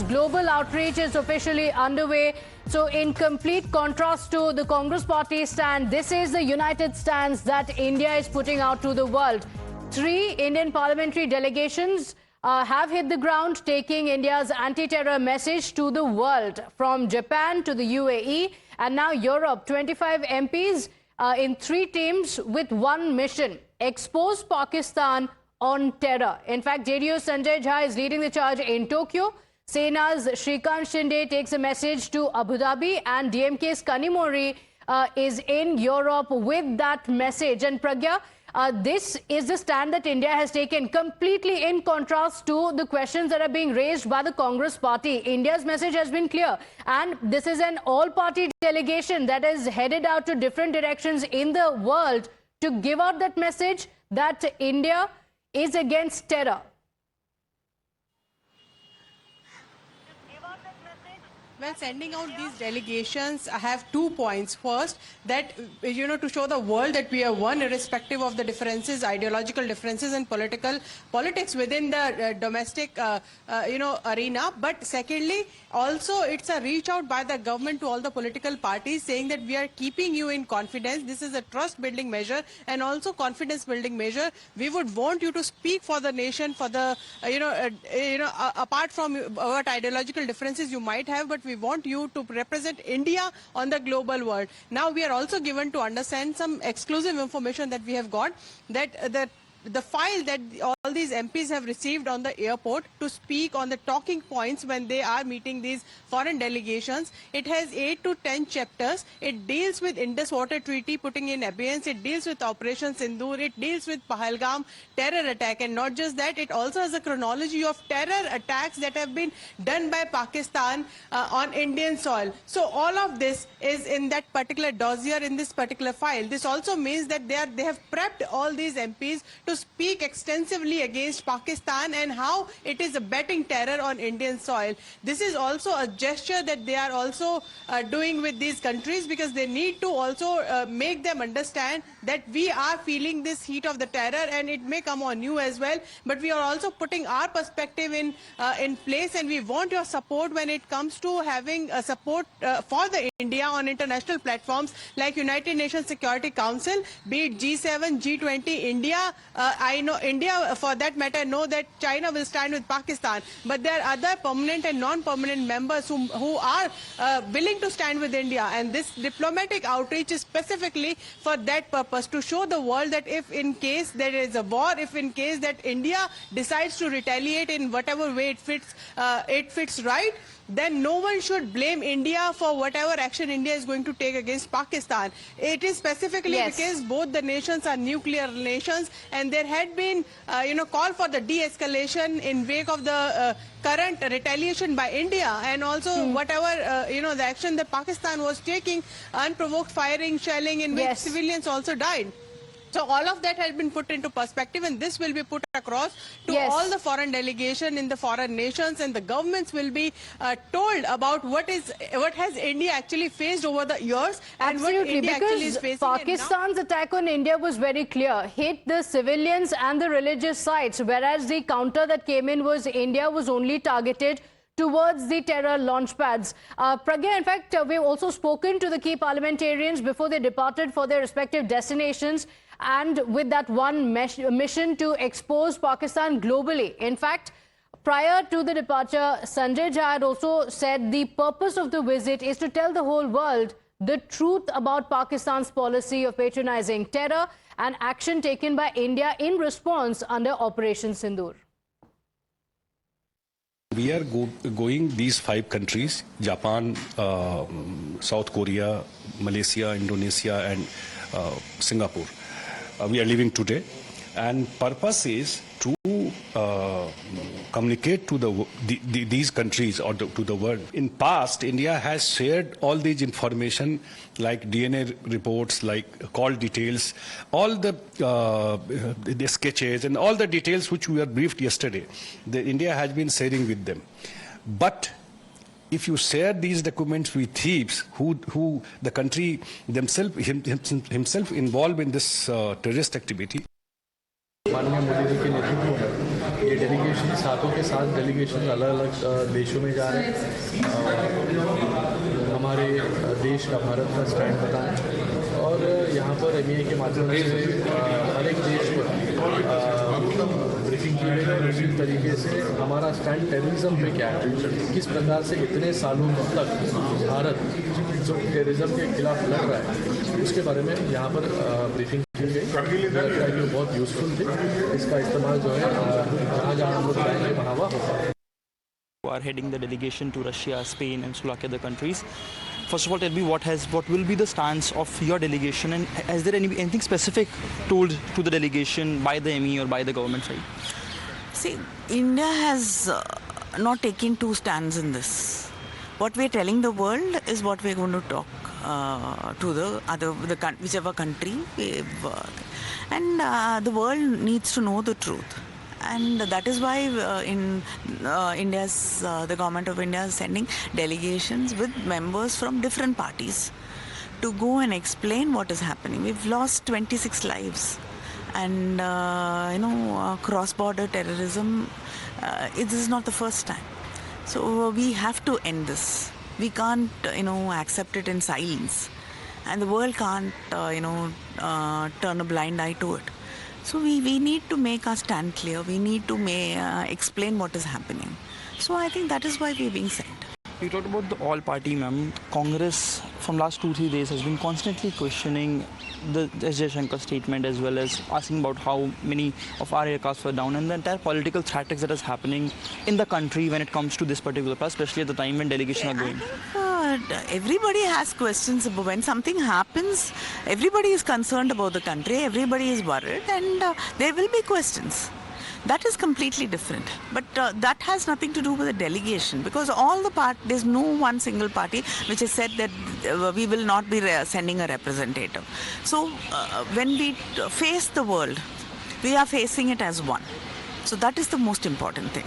global outreach is officially underway. So in complete contrast to the Congress party stand, this is the united stance that India is putting out to the world. 3 Indian parliamentary delegations have hit the ground, taking India's anti-terror message to the world, from Japan to the UAE and now Europe. 25 MPs in 3 teams with one mission: expose Pakistan on terror. In fact, JDU's Sanjay Jha is leading the charge in Tokyo. Sena's Shrikant Shinde takes a message to Abu Dhabi, and DMK's Kanimori is in Europe with that message. And Pragya, this is the stand that India has taken, completely in contrast to the questions that are being raised by the Congress party. India's message has been clear, and this is an all-party delegation that is headed out to different directions in the world to give out that message that India is against terror. When sending out these delegations, I have 2 points. First, that, to show the world that we are one, irrespective of the differences, ideological differences and politics within the domestic, arena. But secondly, also it's a reach out by the government to all the political parties, saying that we are keeping you in confidence. This is a trust building measure and also confidence building measure. We would want you to speak for the nation, for the, apart from what ideological differences you might have, but we want you to represent India on the global world. Now we are also given to understand some exclusive information that we have got, that the file that all these MPs have received on the airport to speak on the talking points when they are meeting these foreign delegations, it has 8 to 10 chapters. It deals with Indus Water Treaty putting in abeyance, it deals with Operation Sindoor, it deals with Pahalgam terror attack, and not just that, it also has a chronology of terror attacks that have been done by Pakistan on Indian soil. So all of this is in that particular dossier, in this particular file. This also means that they have prepped all these MPs to speak extensively against Pakistan and how it is abetting terror on Indian soil. This is also a gesture that they are also doing with these countries, because they need to also make them understand that we are feeling this heat of the terror, and it may come on you as well, but we are also putting our perspective in place, and we want your support when it comes to having support for the India on international platforms like United Nations Security Council, be it G7, G20, India. I know India, for that matter, know that China will stand with Pakistan, but there are other permanent and non-permanent members who are willing to stand with India, and this diplomatic outreach is specifically for that purpose, to show the world that if in case there is a war, if in case that India decides to retaliate in whatever way it fits right, then no one should blame India for whatever action India is going to take against Pakistan. It is specifically because both the nations are nuclear nations, and there had been, call for the de-escalation in wake of the current retaliation by India, and also whatever, the action that Pakistan was taking, unprovoked firing, shelling, in which civilians also died. So all of that has been put into perspective, and this will be put across to all the foreign delegation in the foreign nations, and the governments will be told about what has India actually faced over the years, and what India actually is facing. Pakistan's attack on India was very clear, hit the civilians and the religious sites, whereas the counter that came in was India was only targeted towards the terror launch pads. Pragya, in fact, we've also spoken to the key parliamentarians before they departed for their respective destinations, and with that one mission to expose Pakistan globally. In fact, prior to the departure, Sanjay Jha had also said the purpose of the visit is to tell the whole world the truth about Pakistan's policy of patronizing terror and action taken by India in response under Operation Sindoor. We are going these 5 countries: Japan, South Korea, Malaysia, Indonesia, and Singapore. We are leaving today, and purpose is to communicate to these countries or to the world. In past, India has shared all these information like DNA reports, like call details, all the sketches and all the details which we were briefed yesterday. India has been sharing with them. But if you share these documents with thieves who the country himself involved in this terrorist activity, माननीय मोदी जी के नेतृत्व में ये delegation सातों के साथ delegation अलग अलग देशों में जा रहे हैं। हमारे देश का, भारत का स्टैंड बताएं और यहाँ पर MEA के माध्यम से हर एक देश को ब्रीफिंग की गई और उसी तरीके से हमारा स्टैंड टेररिज्म पे क्या है, किस प्रकार से इतने सालों तक भारत जो टेररिज्म के खिलाफ लड़ रहा है उसके बारे में यहाँ पर ब्रीफिंग की गई। मुझे लगता है कि बहुत यूजफुल थी। इसका इस्तेमाल जो है जहाँ जहाँ हम लोग जाएंगे वहाँ वहाँ होगा। Are heading the delegation to Russia, Spain and Slovakia, the countries. First of all, tell me what will be the stance of your delegation, and is there anything specific told to the delegation by the ME or by the government side? See, India has not taken two stands in this. What we're telling the world is what we're going to talk to whichever country and the world needs to know the truth. And that is why the government of India is sending delegations with members from different parties to go and explain what is happening. We've lost 26 lives, and cross-border terrorism. This is not the first time. So we have to end this. We can't, accept it in silence, and the world can't, turn a blind eye to it. So we need to make our stand clear. We need to explain what is happening. So I think that is why we're being sent. You talked about the all-party, ma'am. Congress from last 2-3 days has been constantly questioning the S. Jaishankar statement, as well as asking about how many of our aircrafts were down, and the entire political tactics that is happening in the country when it comes to this particular part, especially at the time when delegations are going. Everybody has questions about when something happens. Everybody is concerned about the country. Everybody is worried, and there will be questions. That is completely different. But that has nothing to do with the delegation, because there's no one single party which has said that we will not be sending a representative. So when we face the world, we are facing it as one. So that is the most important thing.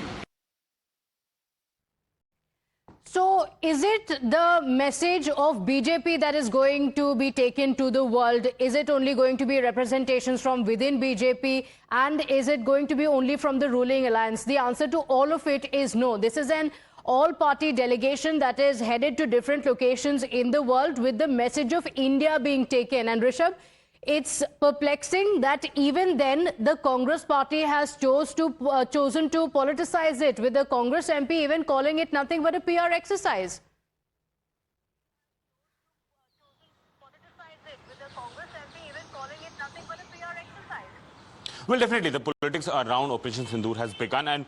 So is it the message of BJP that is going to be taken to the world? Is it only going to be representations from within BJP? And is it going to be only from the ruling alliance? The answer to all of it is no. This is an all-party delegation that is headed to different locations in the world with the message of India being taken. And Rishabh, it's perplexing that even then the Congress party has chosen to politicize it, with the Congress MP even calling it nothing but a PR exercise. Well, definitely, the politics around Operation Sindoor has begun, and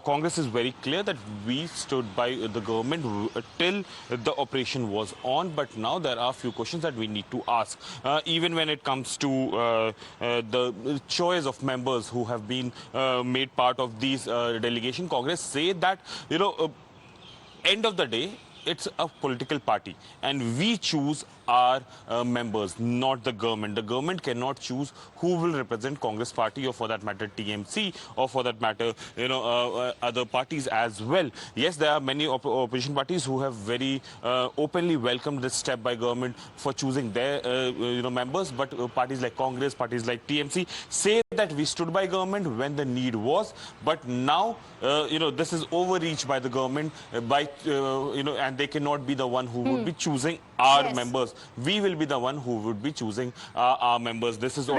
Congress is very clear that we stood by the government till the operation was on. But now there are a few questions that we need to ask, even when it comes to the choice of members who have been made part of these delegation. Congress say that end of the day, it's a political party, and we choose our members, not the government. The government cannot choose who will represent Congress party, or for that matter TMC, or for that matter other parties as well. Yes, there are many opposition parties who have very openly welcomed this step by government for choosing their members, but parties like Congress, parties like TMC say that we stood by government when the need was, but now this is overreach by the government and they cannot be the one who would be choosing our members. We will be the one who would be choosing our members. This is